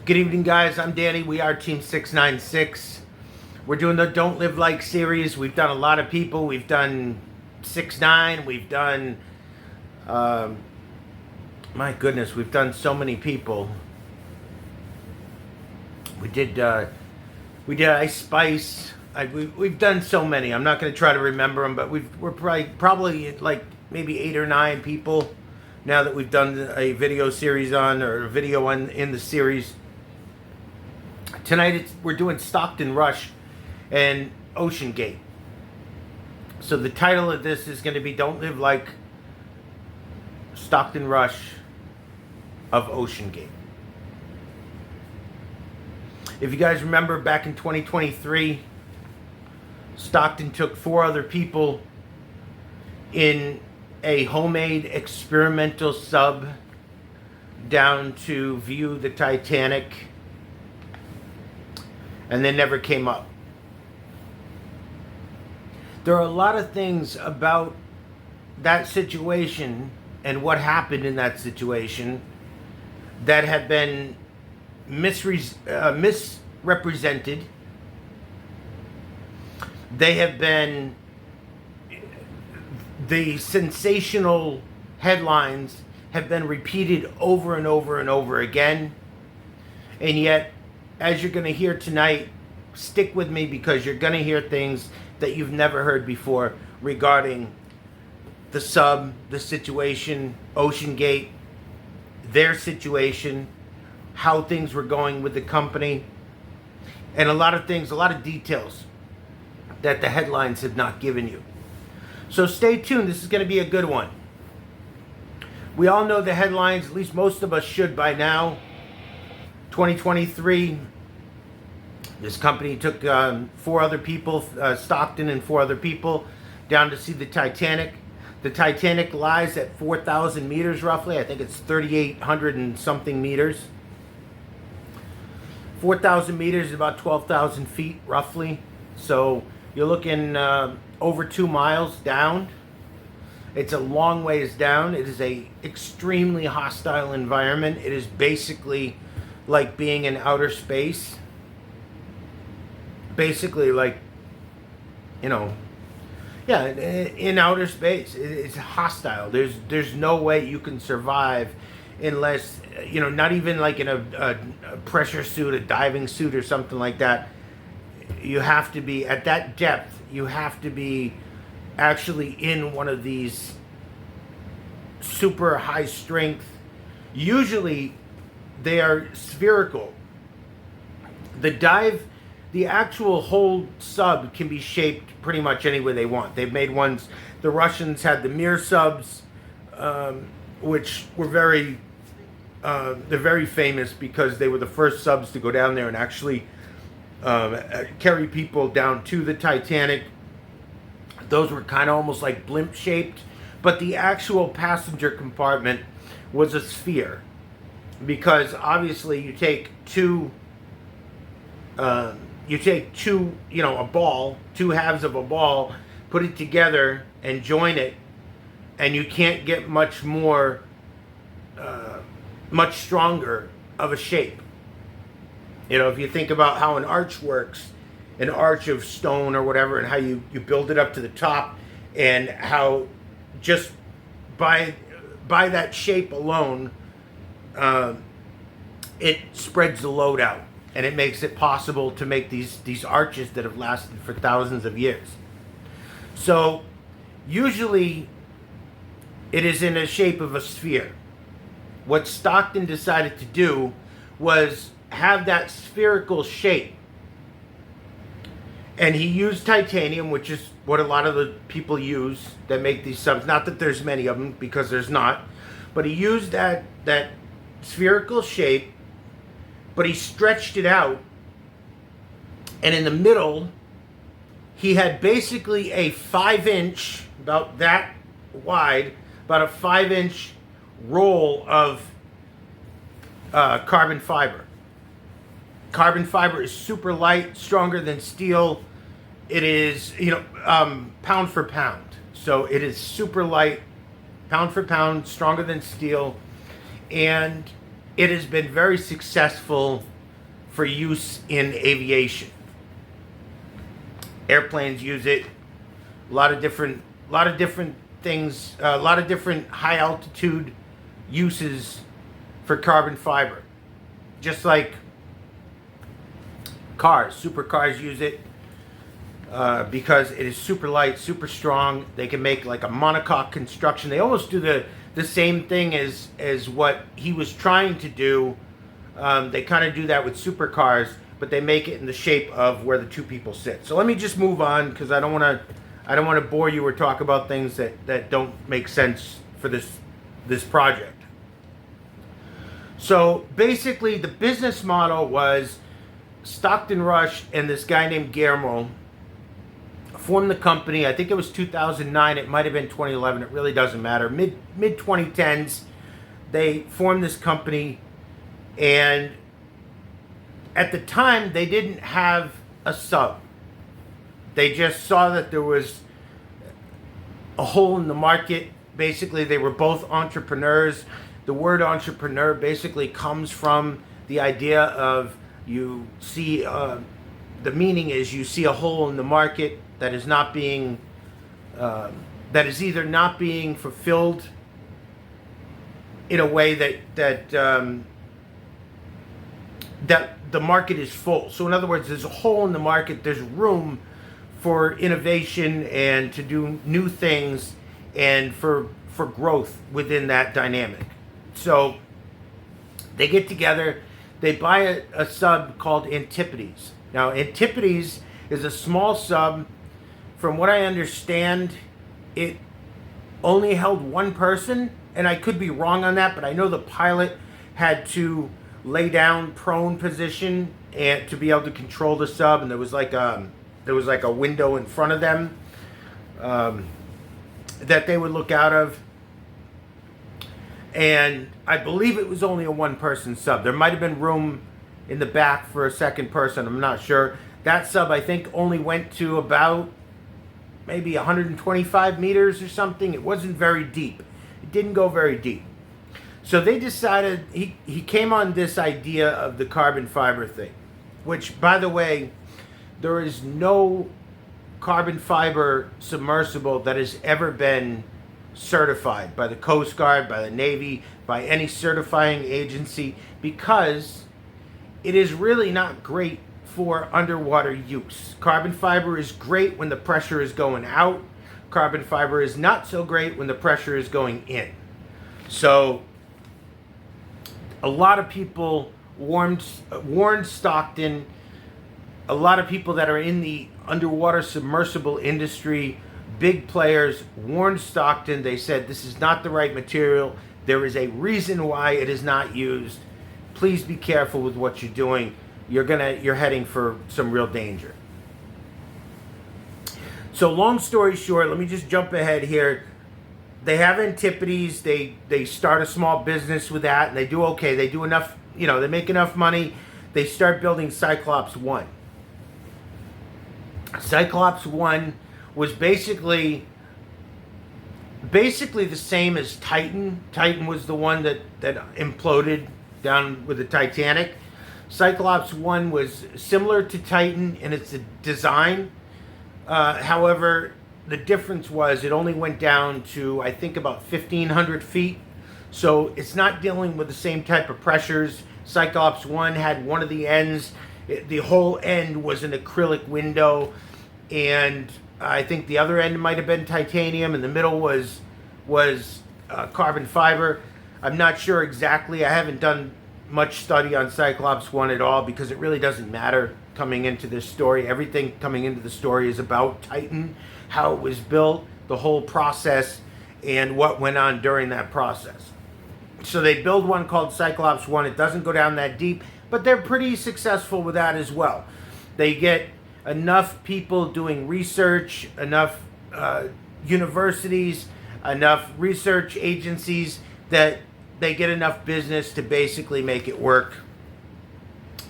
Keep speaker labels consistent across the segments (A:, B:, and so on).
A: Good evening, guys. I'm Danny. We are Team 696. We're doing the Don't Live Like series. We've done a lot of people. We've done 6ix9ine. We've done, my goodness, we've done so many people. We did Ice Spice. We've done so many. I'm not going to try to remember them, but we're probably like maybe 8 or 9 people now that we've done a video series on, or a video on in the series. Tonight we're doing Stockton Rush and Ocean Gate. So the title of this is going to be Don't Live Like Stockton Rush of Ocean Gate. If you guys remember, back in 2023, Stockton took 4 other people in a homemade experimental sub down to view the Titanic, and they never came up. There are a lot of things about that situation and what happened in that situation that have been misrepresented. They have been, the sensational headlines have been repeated over and over and over again. And yet, as you're going to hear tonight, stick with me, because you're going to hear things that you've never heard before regarding the sub, the situation, Ocean Gate, their situation, how things were going with the company, and a lot of things, a lot of details that the headlines have not given you. So stay tuned. This is going to be a good one. We all know the headlines, at least most of us should by now. 2023, this company took 4 other people, Stockton and 4 other people, down to see the Titanic. The Titanic lies at 4,000 meters roughly. I think it's 3,800 and something meters. 4,000 meters is about 12,000 feet roughly. So you're looking over 2 miles down. It's a long ways down. It is a extremely hostile environment. It is basically like being in outer space. Basically like, you know, yeah, in outer space. It's hostile. There's no way you can survive unless, you know, not even like in a pressure suit, a diving suit or something like that. You have to be at that depth. You have to be actually in one of these super high strength, usually they are spherical. The actual whole sub can be shaped pretty much any way they want. They've made ones, the Russians had the Mir subs, which were they're very famous because they were the first subs to go down there and actually carry people down to the Titanic. Those were kind of almost like blimp shaped, but the actual passenger compartment was a sphere, because obviously you take two, a ball, 2 halves of a ball, put it together and join it, and you can't get much more, much stronger of a shape. You know, if you think about how an arch works, an arch of stone or whatever, and how you build it up to the top, and how just by that shape alone, it spreads the load out, and it makes it possible to make these arches that have lasted for thousands of years. So usually it is in the shape of a sphere. What Stockton decided to do was have that spherical shape, and he used titanium, which is what a lot of the people use that make these subs. Not that there's many of them, because there's not, but he used that spherical shape, but he stretched it out, and in the middle he had basically a 5-inch, about that wide, about a 5-inch roll of carbon fiber. Carbon fiber is super light, stronger than steel. It is, pound for pound. So it is super light, pound for pound, stronger than steel. And it has been very successful for use in aviation. Airplanes use it. A lot of different things. A lot of different high altitude uses for carbon fiber. Just like cars, supercars use it because it is super light, super strong. They can make like a monocoque construction. They almost do the same thing as what he was trying to do. They kind of do that with supercars, but they make it in the shape of where the two people sit. So let me just move on because I don't want to bore you or talk about things that don't make sense for this project. So basically, the business model was Stockton Rush and this guy named Guillermo formed the company. I think it was 2009. It might have been 2011. It really doesn't matter. Mid 2010s, they formed this company, and at the time, they didn't have a sub. They just saw that there was a hole in the market. Basically, they were both entrepreneurs. The word entrepreneur basically comes from the idea of you see, the meaning is you see a hole in the market that is not being, that is either not being fulfilled in a way that the market is full. So in other words, there's a hole in the market. There's room for innovation and to do new things and for growth within that dynamic. So they get together, they buy a sub called Antipodes. Now, Antipodes is a small sub. From what I understand, it only held one person, and I could be wrong on that, but I know the pilot had to lay down prone position and to be able to control the sub, and there was like a window in front of them that they would look out of. And I believe it was only a one-person sub. There might have been room in the back for a second person. I'm not sure. That sub, I think, only went to about maybe 125 meters or something. It wasn't very deep. It didn't go very deep. So they decided, he came on this idea of the carbon fiber thing, which, by the way, there is no carbon fiber submersible that has ever been certified by the Coast Guard, by the Navy, by any certifying agency, because it is really not great for underwater use. Carbon fiber is great when the pressure is going out. Carbon fiber is not so great when the pressure is going in. So a lot of people warned Stockton. A lot of people that are in the underwater submersible industry, big players, warned Stockton. They said, this is not the right material. There is a reason why it is not used. Please be careful with what you're doing. You're heading for some real danger. So long story short, let me just jump ahead here. They have Antipodes. They start a small business with that, and they do okay. They do enough, they make enough money. They start building Cyclops 1. Cyclops 1 was basically the same as Titan. Titan was the one that imploded down with the Titanic. Cyclops 1 was similar to Titan in its design. However, the difference was it only went down to, I think, about 1,500 feet. So it's not dealing with the same type of pressures. Cyclops 1 had one of the ends. The whole end was an acrylic window. And I think the other end might have been titanium, and the middle was carbon fiber. I'm not sure exactly. I haven't done much study on Cyclops 1 at all because it really doesn't matter coming into this story. Everything coming into the story is about Titan, how it was built, the whole process, and what went on during that process. So they build one called Cyclops 1. It doesn't go down that deep, but they're pretty successful with that as well. They get enough people doing research, enough universities, enough research agencies that they get enough business to basically make it work.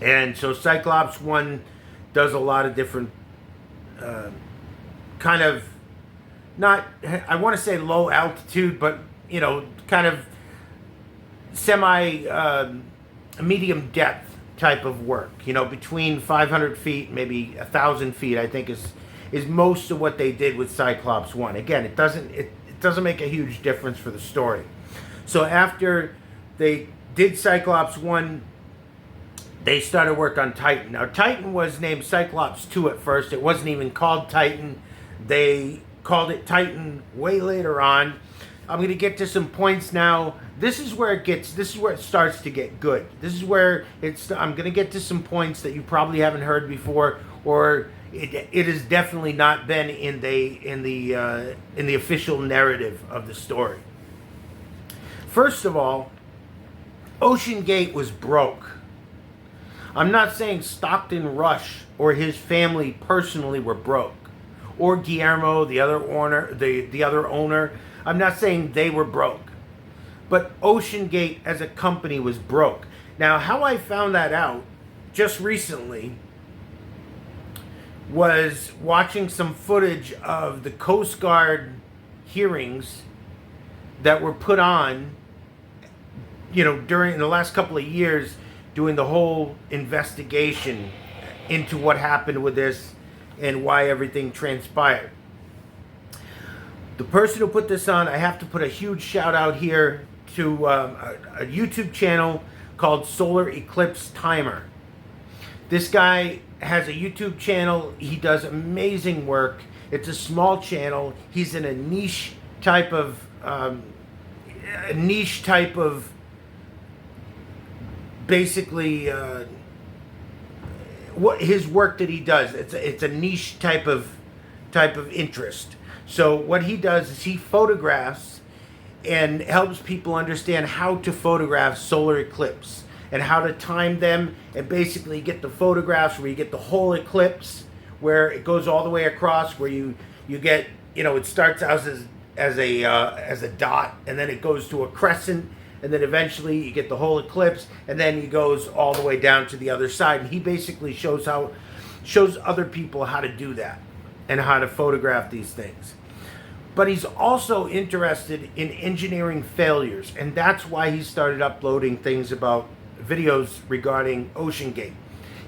A: And so Cyclops 1 does a lot of different kind of, not, I want to say low altitude, but, kind of semi medium depth type of work. You know, between 500 feet, maybe 1,000 feet, I think is most of what they did with Cyclops 1. Again, it doesn't make a huge difference for the story. So after they did Cyclops 1, they started work on Titan. Now, Titan was named Cyclops 2 at first. It wasn't even called Titan. They called it Titan way later on. I'm going to get to some points now. This is where it starts to get good. This is where I'm going to get to some points that you probably haven't heard before, or it has definitely not been in the official narrative of the story. First of all, Ocean Gate was broke. I'm not saying Stockton Rush or his family personally were broke, or Guillermo, the other owner. I'm not saying they were broke, but Ocean Gate as a company was broke. Now, how I found that out just recently was watching some footage of the Coast Guard hearings that were put on, you know, during the last couple of years, doing the whole investigation into what happened with this and why everything transpired. The person who put this on, I have to put a huge shout out here to a YouTube channel called Solar Eclipse Timer. This guy has a YouTube channel. He does amazing work. It's a small channel. He's in a niche type of basically what his work that he does. It's a niche type of interest. So what he does is he photographs and helps people understand how to photograph solar eclipse and how to time them, and basically get the photographs where you get the whole eclipse, where it goes all the way across, where you get, you know, it starts out as a dot, and then it goes to a crescent, and then eventually you get the whole eclipse, and then he goes all the way down to the other side. And he basically shows other people how to do that and how to photograph these things. But he's also interested in engineering failures, and that's why he started uploading things about videos regarding Ocean Gate.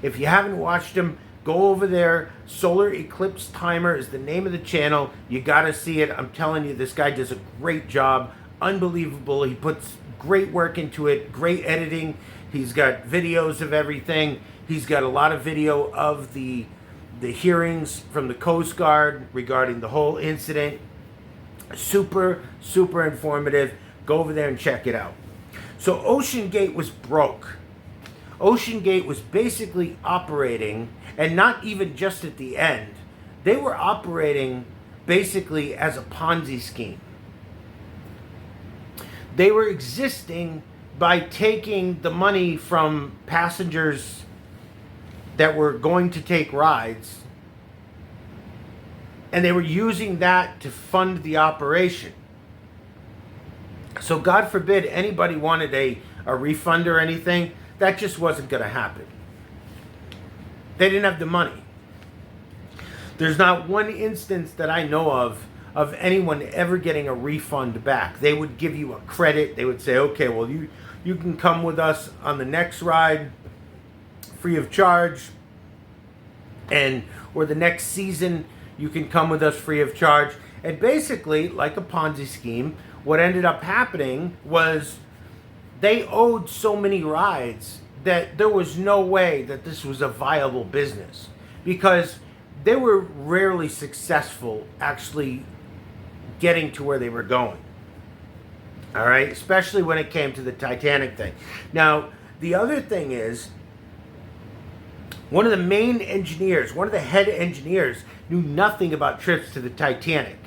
A: If you haven't watched him, go over there. Solar Eclipse Timer is the name of the channel. You got to see it. I'm telling you, this guy does a great job. Unbelievable. He puts great work into it, great editing. He's got videos of everything. He's got a lot of video of the hearings from the Coast Guard regarding the whole incident. Super, super informative. Go over there and check it out. So Ocean Gate was broke. Ocean Gate was basically operating, and not even just at the end. They were operating basically as a Ponzi scheme. They were existing by taking the money from passengers that were going to take rides, and they were using that to fund the operation. So God forbid anybody wanted a refund or anything. That just wasn't going to happen. They didn't have the money. There's not one instance that I know of anyone ever getting a refund back. They would give you a credit. They would say, okay, well, you can come with us on the next ride free of charge, or the next season you can come with us free of charge. And basically, like a Ponzi scheme, what ended up happening was they owed so many rides that there was no way that this was a viable business, because they were rarely successful actually getting to where they were going. All right, especially when it came to the Titanic thing. Now, the other thing is, one of the main engineers, one of the head engineers, knew nothing about trips to the Titanic.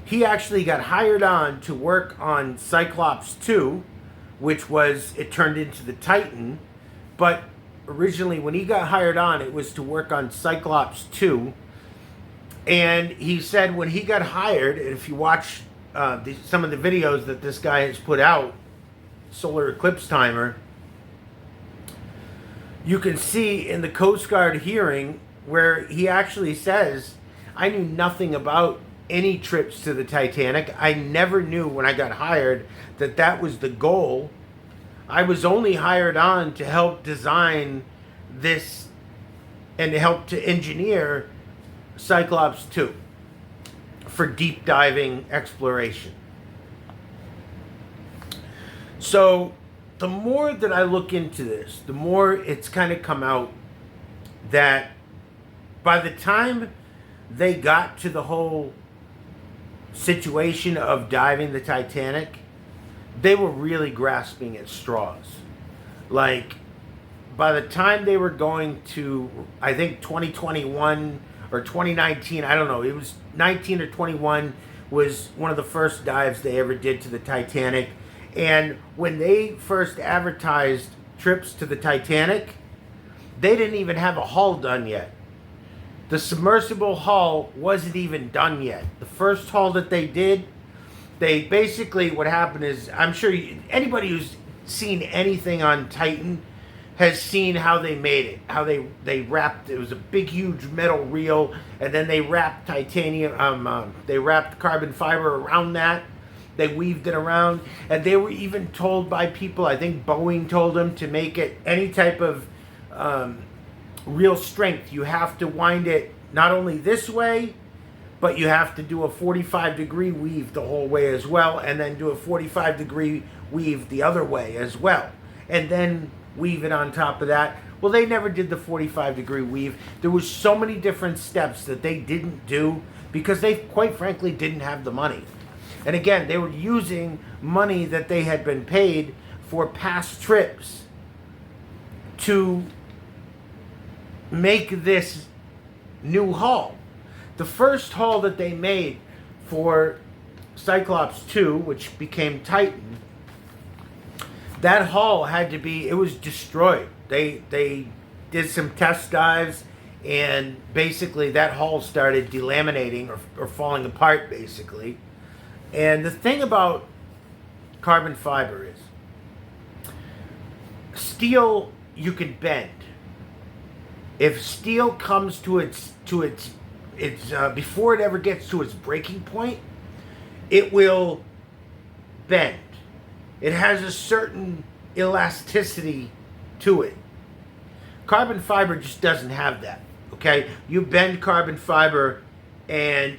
A: He actually got hired on to work on Cyclops 2, which it turned into the Titan, but originally when he got hired on, it was to work on Cyclops 2. And he said when he got hired, and if you watch some of the videos that this guy has put out, Solar Eclipse Timer, you can see in the Coast Guard hearing where he actually says, I knew nothing about any trips to the Titanic. I never knew when I got hired that was the goal I was only hired on to help design this and to help to engineer Cyclops 2 for deep diving exploration. So the more that I look into this, the more it's kind of come out that by the time they got to the whole situation of diving the Titanic, they were really grasping at straws. Like, by the time they were going to, I think 2021 or 2019, I don't know, it was 19 or 21 was one of the first dives they ever did to the Titanic. And when they first advertised trips to the Titanic, they didn't even have a hull done yet. The submersible hull wasn't even done yet. The first hull that they did, they basically, what happened is, I'm sure anybody who's seen anything on Titan has seen how they made it. How they wrapped, it was a big, huge metal reel, and then they wrapped titanium, they wrapped carbon fiber around that. They weaved it around, and they were even told by people, I think Boeing told them, to make it any type of real strength. You have to wind it not only this way, but you have to do a 45-degree weave the whole way as well, and then do a 45-degree weave the other way as well, and then weave it on top of that. Well, they never did the 45-degree weave. There was so many different steps that they didn't do because they, quite frankly, didn't have the money. And again, they were using money that they had been paid for past trips to make this new hull. The first hull that they made for Cyclops 2, which became Titan, that hull had to be, it was destroyed. They did some test dives, and basically that hull started delaminating or falling apart, basically. And the thing about carbon fiber is, steel you can bend. If steel comes to its before it ever gets to its breaking point, it will bend. It has a certain elasticity to it. Carbon fiber just doesn't have that. Okay, you bend carbon fiber, and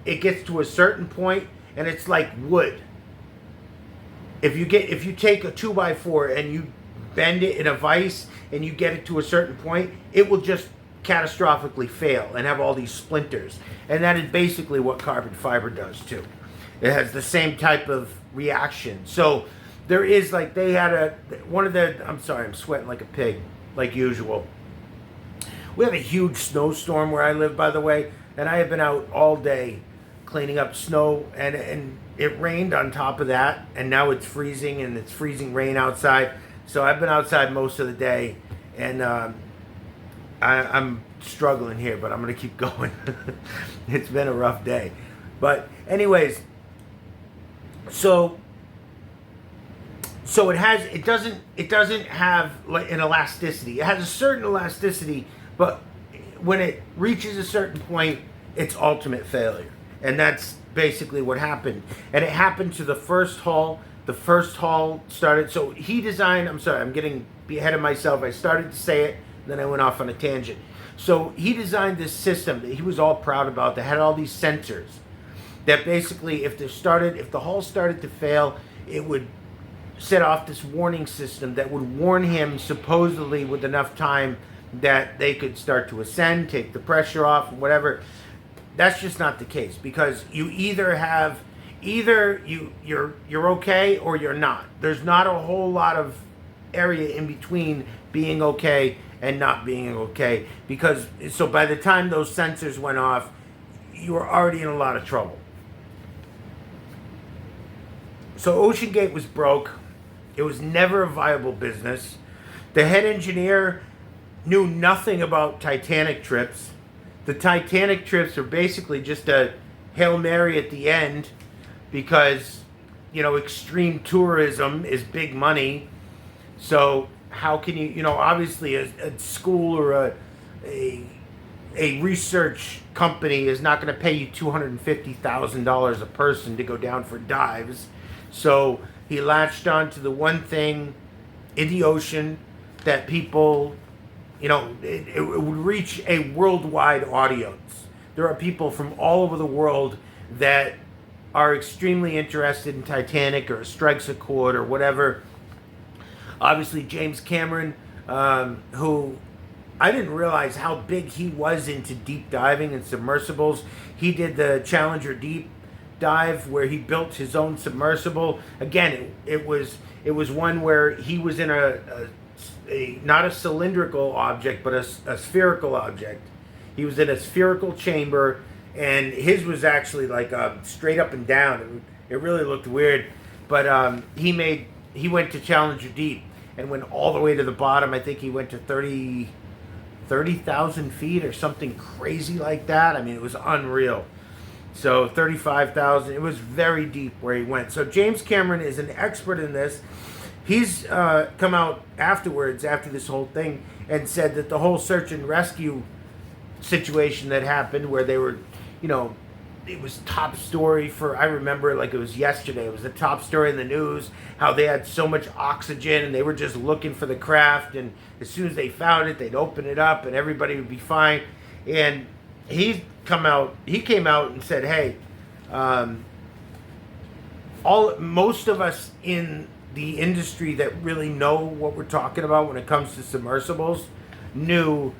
A: it gets to a certain point, and it's like wood. If you take a 2x4 and you bend it in a vise and you get it to a certain point, it will just catastrophically fail and have all these splinters. And that is basically what carbon fiber does too. It has the same type of reaction. So there is, like, they had I'm sorry, I'm sweating like a pig, like usual. We have a huge snowstorm where I live, by the way, and I have been out all day cleaning up snow, and it rained on top of that, and now it's freezing, and it's freezing rain outside. So I've been outside most of the day, and I'm struggling here, but I'm going to keep going. It's been a rough day. But anyways, so it doesn't have like an elasticity. It has a certain elasticity, but when it reaches a certain point, it's ultimate failure. And that's basically what happened. And it happened to the first hull. The first hull started, so he designed, I'm sorry, I'm getting ahead of myself. I started to say it, then I went off on a tangent. So he designed this system that he was all proud about that had all these sensors that basically if the hull started to fail, it would set off this warning system that would warn him supposedly with enough time that they could start to ascend, take the pressure off, whatever. That's just not the case, because you either you're okay or you're not. There's not a whole lot of area in between being okay and not being okay, because so by the time those sensors went off, you were already in a lot of trouble. So Ocean Gate was broke. It was never a viable business. The head engineer knew nothing about Titanic trips. The Titanic trips are basically just a Hail Mary at the end, because, you know, extreme tourism is big money. So how can you, obviously a school or a research company is not going to pay you $250,000 a person to go down for dives. So he latched on to the one thing in the ocean that people, it would reach a worldwide audience. There are people from all over the world that are extremely interested in Titanic or strikes a chord or whatever. Obviously, James Cameron, who I didn't realize how big he was into deep diving and submersibles. He did the Challenger Deep dive where he built his own submersible. Again, it was one where he was in a not a cylindrical object, but a spherical object. He was in a spherical chamber, and his was actually like straight up and down. It really looked weird, but he went to Challenger Deep and went all the way to the bottom. I think he went to 30,000 feet or something crazy like that. I mean, it was unreal. So 35,000. It was very deep where he went. So James Cameron is an expert in this. He's come out afterwards, after this whole thing, and said that the whole search and rescue situation that happened, where they were, it was top story I remember like it was yesterday. It was the top story in the news, how they had so much oxygen and they were just looking for the craft, and as soon as they found it, they'd open it up and everybody would be fine. And he came out and said, hey, most of us in the industry that really know what we're talking about when it comes to submersibles knew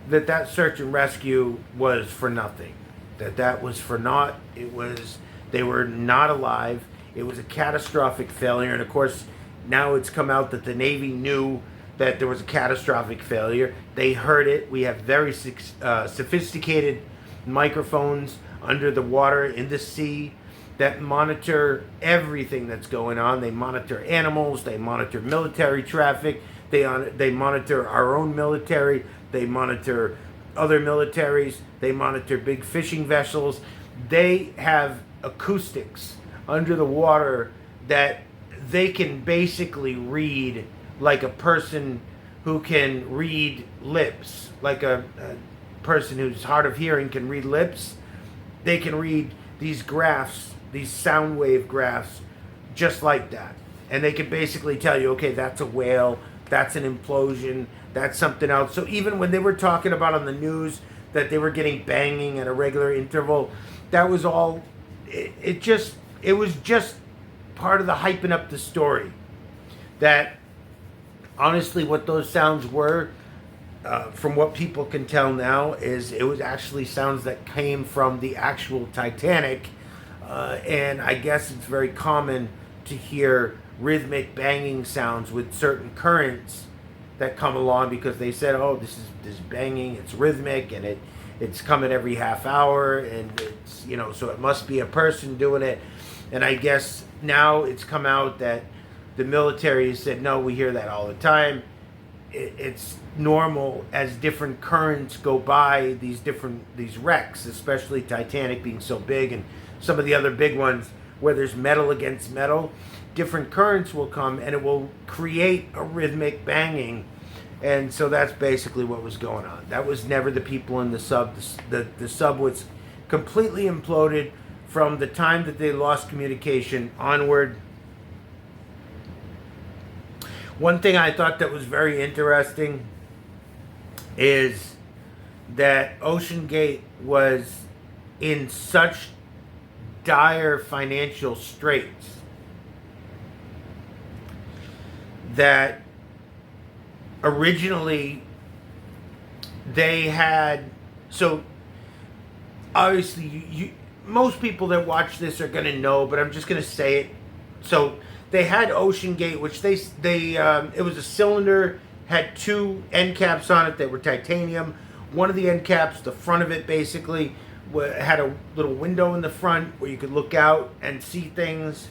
A: that search and rescue was for nothing. That was for naught. They were not alive. It was a catastrophic failure. And of course, now it's come out that the Navy knew that there was a catastrophic failure. They heard it. We have very sophisticated microphones under the water in the sea that monitor everything that's going on. They monitor animals. They monitor military traffic. They monitor our own military. They monitor other militaries. They monitor big fishing vessels. They have acoustics under the water that they can basically read like a person who can read lips, like a person who's hard of hearing can read lips. They can read these graphs, these sound wave graphs, just like that. And they can basically tell you, okay, that's a whale, that's an implosion, that's something else. So even when they were talking about on the news that they were getting banging at a regular interval, that was all, it was just part of the hyping up the story. That honestly what those sounds were, from what people can tell now, is it was actually sounds that came from the actual Titanic. And I guess it's very common to hear rhythmic banging sounds with certain currents that come along, because they said, oh, this banging, it's rhythmic, and it's coming every half hour, and it's, so it must be a person doing it. And I guess now it's come out that the military has said, no, we hear that all the time. It's normal as different currents go by these wrecks, especially Titanic being so big, and some of the other big ones where there's metal against metal, different currents will come and it will create a rhythmic banging. And so that's basically what was going on. That was never the people in the sub. The sub was completely imploded from the time that they lost communication onward. One thing I thought that was very interesting is that Ocean Gate was in such dire financial straits that originally they had, so obviously most people that watch this are going to know, but I'm just going to say it. So they had Ocean Gate, which they it was a cylinder, had two end caps on it that were titanium. One of the end caps, the front of it basically had a little window in the front where you could look out and see things.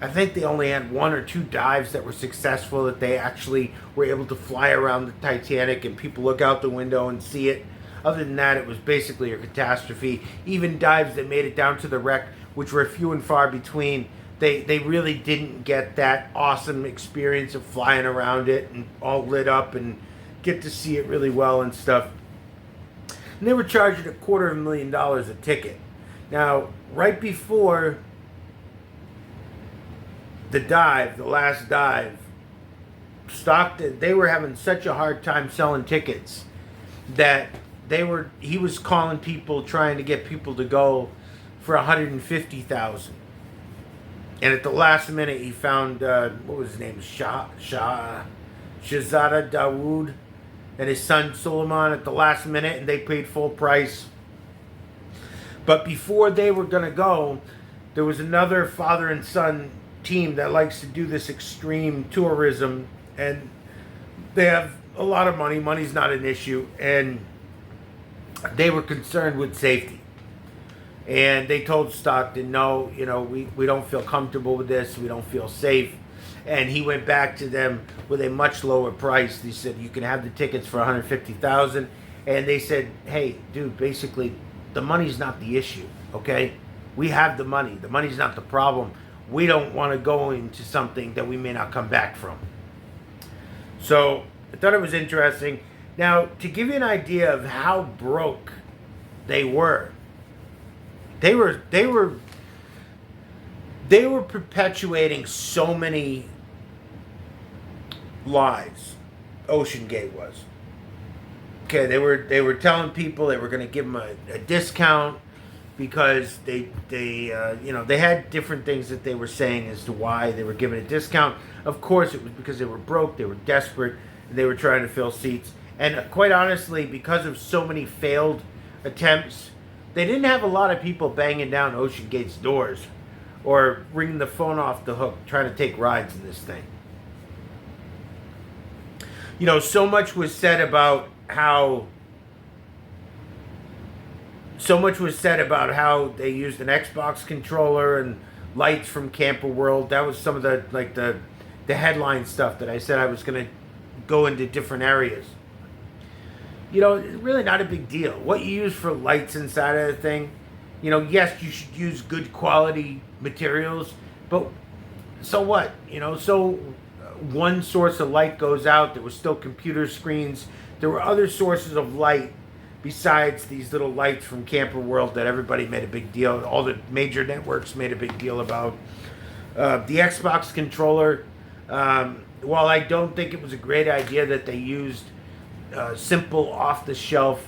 A: I think they only had one or two dives that were successful, that they actually were able to fly around the Titanic and people look out the window and see it. Other than that, it was basically a catastrophe. Even dives that made it down to the wreck, which were few and far between, they really didn't get that awesome experience of flying around it and all lit up and get to see it really well and stuff. And they were charging $250,000 a ticket. Now, right before the last dive, Stockton, they were having such a hard time selling tickets that he was calling people, trying to get people to go for 150,000. And at the last minute, he found, what was his name? Shahzada Dawood and his son Suleiman at the last minute, and they paid full price. But before they were going to go, there was another father and son team that likes to do this extreme tourism, and they have a lot of money. Money's not an issue, and they were concerned with safety. And they told Stockton, no, we don't feel comfortable with this. We don't feel safe. And he went back to them with a much lower price. He said, you can have the tickets for $150,000. And they said, hey, dude, basically, the money's not the issue, okay? We have the money. The money's not the problem. We don't want to go into something that we may not come back from. So I thought it was interesting. Now, to give you an idea of how broke they were perpetuating so many lies. Ocean Gate was. Okay, they were telling people they were going to give them a discount because they had different things that they were saying as to why they were giving a discount. Of course, it was because they were broke, they were desperate, and they were trying to fill seats. And quite honestly, because of so many failed attempts, they didn't have a lot of people banging down Ocean Gate's doors or ringing the phone off the hook trying to take rides in this thing. So much was said about how they used an Xbox controller and lights from Camper World. That was some of the headline stuff that I said I was going to go into different areas. It's really not a big deal. What you use for lights inside of the thing, yes, you should use good quality materials, but so what? So one source of light goes out. There were still computer screens. There were other sources of light besides these little lights from Camper World that everybody made a big deal. All the major networks made a big deal about. The Xbox controller, while I don't think it was a great idea that they used simple off-the-shelf,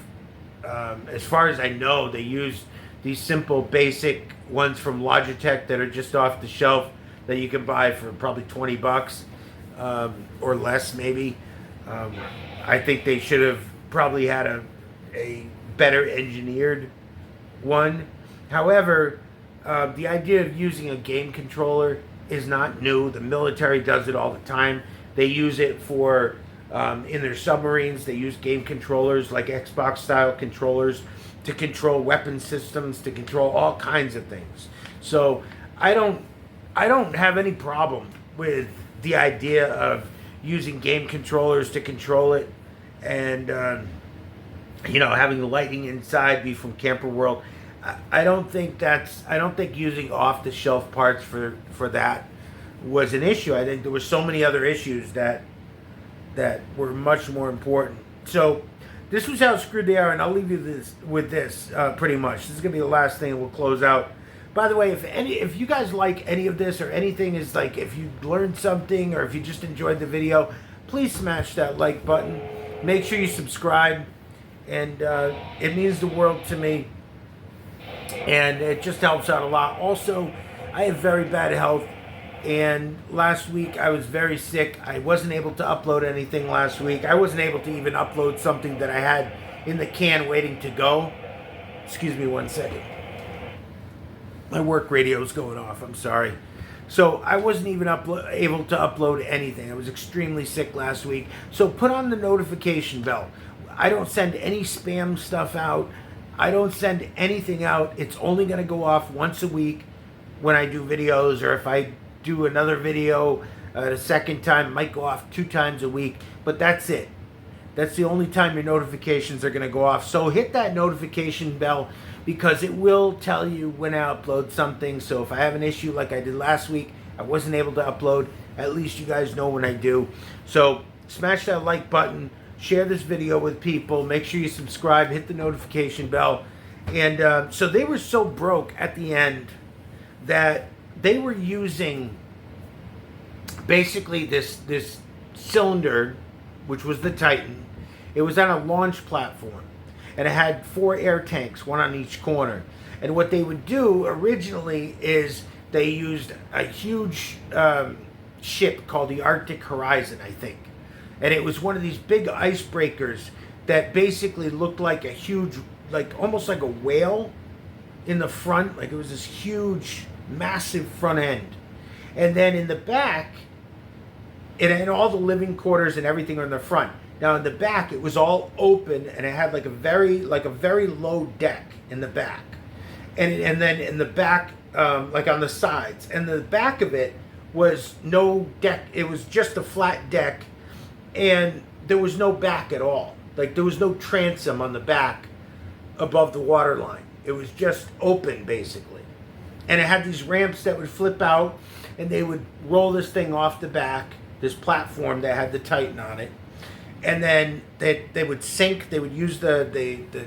A: as far as I know, they used these simple basic ones from Logitech that are just off the shelf that you can buy for probably $20 or less maybe. I think they should have probably had a better engineered one. However, the idea of using a game controller is not new. The military does it all the time. They use it for in their submarines. They use game controllers like Xbox style controllers to control weapon systems, to control all kinds of things. So I don't have any problem with the idea of using game controllers to control it, and having the lighting inside be from Camper World. I don't think using off the shelf parts for that was an issue. I think there were so many other issues that were much more important. So this was how screwed they are, and I'll leave you with this pretty much. This is gonna be the last thing, and we'll close out. By the way, if you guys like any of this or anything, is like if you learned something or if you just enjoyed the video, please smash that like button. Make sure you subscribe, and it means the world to me, and it just helps out a lot. Also, I have very bad health, and last week I was very sick. I wasn't able to upload anything last week. I wasn't able to even upload something that I had in the can waiting to go. Excuse me one second. My work radio is going off. I'm sorry. So I wasn't even able to upload anything. I was extremely sick last week. So put on the notification bell. I don't send any spam stuff out. I don't send anything out. It's only going to go off once a week when I do videos, or if I do another video the second time, it might go off 2 times a week. But that's it. That's the only time your notifications are going to go off. So hit that notification bell, because it will tell you when I upload something. So if I have an issue like I did last week, I wasn't able to upload, at least you guys know when I do. So smash that like button, share this video with people, make sure you subscribe, hit the notification bell. And so they were so broke at the end that they were using basically this cylinder, which was the Titan. It was on a launch platform, and it had 4 air tanks, one on each corner. And what they would do originally is they used a huge ship called the Arctic Horizon, I think. And it was one of these big icebreakers that basically looked like a huge, like almost like a whale in the front. Like it was this huge, massive front end. And then in the back, it had all the living quarters and everything on the front. Now in the back, it was all open, and it had like a very low deck in the back, and then in the back, like on the sides, and the back of it was no deck. It was just a flat deck, and there was no back at all. Like there was no transom on the back above the water line. It was just open basically, and it had these ramps that would flip out, and they would roll this thing off the back, this platform that had the Titan on it. And then they would sink. They would use the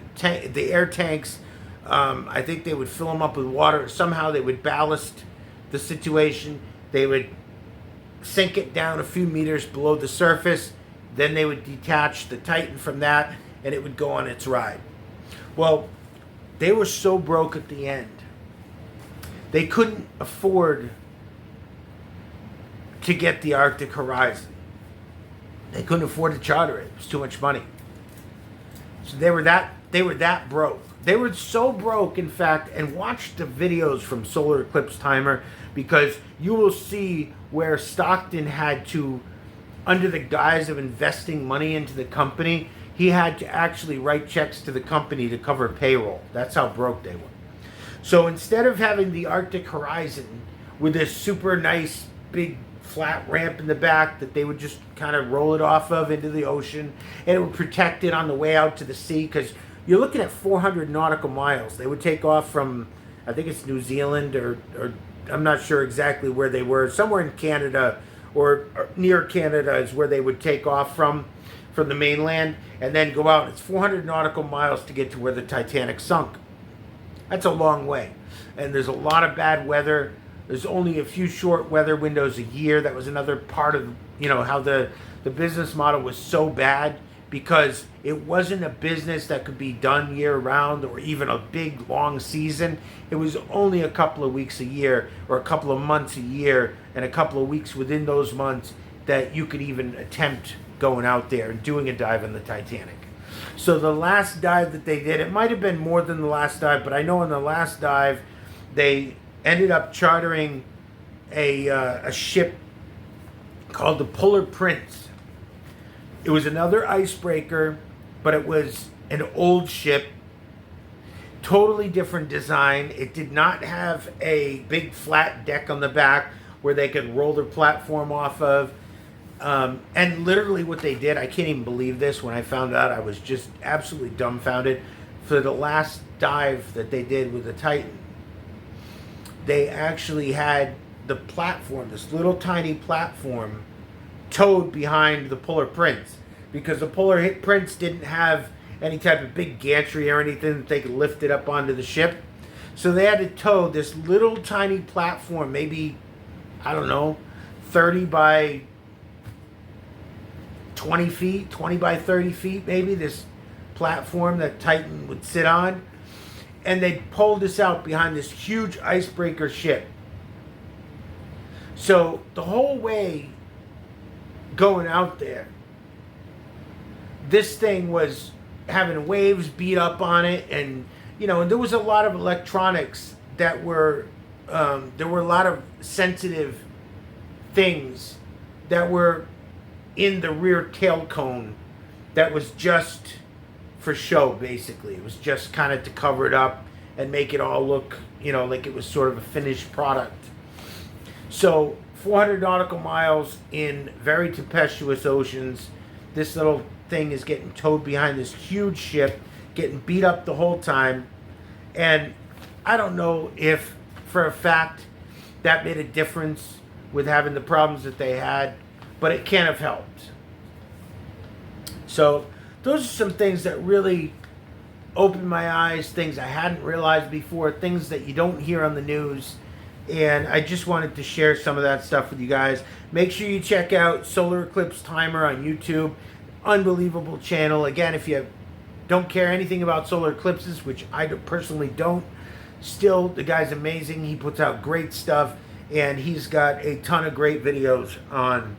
A: air tanks. I think they would fill them up with water. Somehow they would ballast the situation. They would sink it down a few meters below the surface. Then they would detach the Titan from that, and it would go on its ride. Well, they were so broke at the end. They couldn't afford to get the Arctic Horizon. They couldn't afford to charter it. It was too much money. So they were that broke. They were so broke, in fact, and watch the videos from Solar Eclipse Timer, because you will see where Stockton had to, under the guise of investing money into the company, he had to actually write checks to the company to cover payroll. That's how broke they were. So instead of having the Arctic Horizon with this super nice big flat ramp in the back that they would just kind of roll it off of into the ocean, and it would protect it on the way out to the sea, because you're looking at 400 nautical miles. They would take off from, I think it's New Zealand, or I'm not sure exactly where they were, somewhere in Canada or near Canada is where they would take off from the mainland, and then go out. It's 400 nautical miles to get to where the Titanic sunk. That's a long way, and there's a lot of bad weather. There's only a few short weather windows a year. That was another part of, how the business model was so bad, because it wasn't a business that could be done year round or even a big long season. It was only a couple of weeks a year, or a couple of months a year, and a couple of weeks within those months that you could even attempt going out there and doing a dive on the Titanic. So the last dive that they did, it might have been more than the last dive, but I know in the last dive they ended up chartering a ship called the Polar Prince. It was another icebreaker, but it was an old ship, totally different design. It did not have a big flat deck on the back where they could roll their platform off of. And literally what they did, I can't even believe this. When I found out, I was just absolutely dumbfounded. For the last dive that they did with the Titan, they actually had the platform, this little tiny platform, towed behind the Polar Prince, because the Polar Prince didn't have any type of big gantry or anything that they could lift it up onto the ship. So they had to tow this little tiny platform, maybe, I don't know, 30 by 20 feet, 20 by 30 feet, maybe, this platform that Titan would sit on. And they pulled this out behind this huge icebreaker ship. So the whole way going out there, this thing was having waves beat up on it, and and there was a lot of electronics that were, there were a lot of sensitive things that were in the rear tail cone that was just for show, basically. It was just kind of to cover it up and make it all look, like it was sort of a finished product. So 400 nautical miles in very tempestuous oceans, this little thing is getting towed behind this huge ship, getting beat up the whole time. And I don't know if for a fact that made a difference with having the problems that they had, but it can't have helped. So those are some things that really opened my eyes, things I hadn't realized before, things that you don't hear on the news, And I just wanted to share some of that stuff with you guys. Make sure you check out Solar Eclipse Timer on YouTube. Unbelievable channel. Again, if you don't care anything about solar eclipses, which I personally don't, still, the guy's amazing. He puts out great stuff, and he's got a ton of great videos on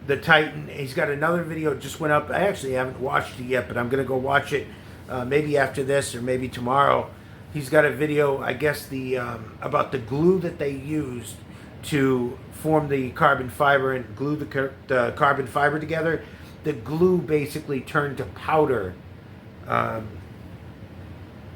A: the Titan. He's got another video just went up. I actually haven't watched it yet, but I'm going to go watch it maybe after this or maybe tomorrow. He's got a video, I guess, about the glue that they used to form the carbon fiber and glue the carbon fiber together. The glue basically turned to powder. I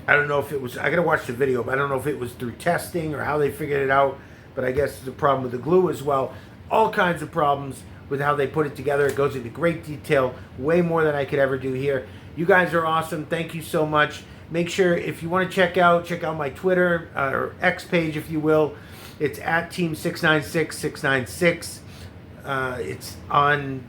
A: don't know if it was, I gotta watch the video, but I don't know if it was through testing or how they figured it out, but I guess there's a problem with the glue as well. All kinds of problems with how they put it together. It goes into great detail, way more than I could ever do here. You guys are awesome. Thank you so much. Make sure, if you want to check out my Twitter or X page, if you will. It's at Team696696. It's on,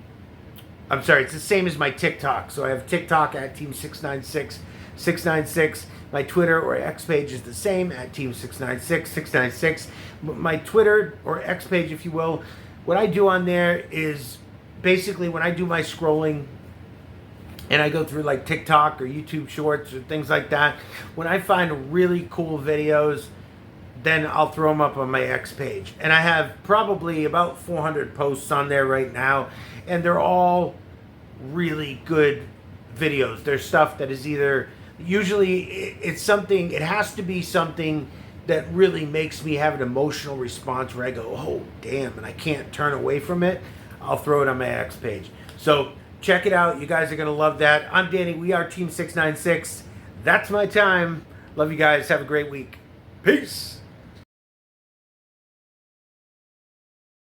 A: I'm sorry, it's the same as my TikTok. So I have TikTok at Team696696. My Twitter or X page is the same, at Team696696. My Twitter or X page, if you will, what I do on there is basically when I do my scrolling and I go through like TikTok or YouTube Shorts or things like that, when I find really cool videos, then I'll throw them up on my X page. And I have probably about 400 posts on there right now, and they're all really good videos. There's stuff that is either, usually it's something, it has to be something that really makes me have an emotional response where I go, oh, damn, and I can't turn away from it. I'll throw it on my X page. So check it out. You guys are going to love that. I'm Danny. We are Team 696. That's my time. Love you guys. Have a great week. Peace.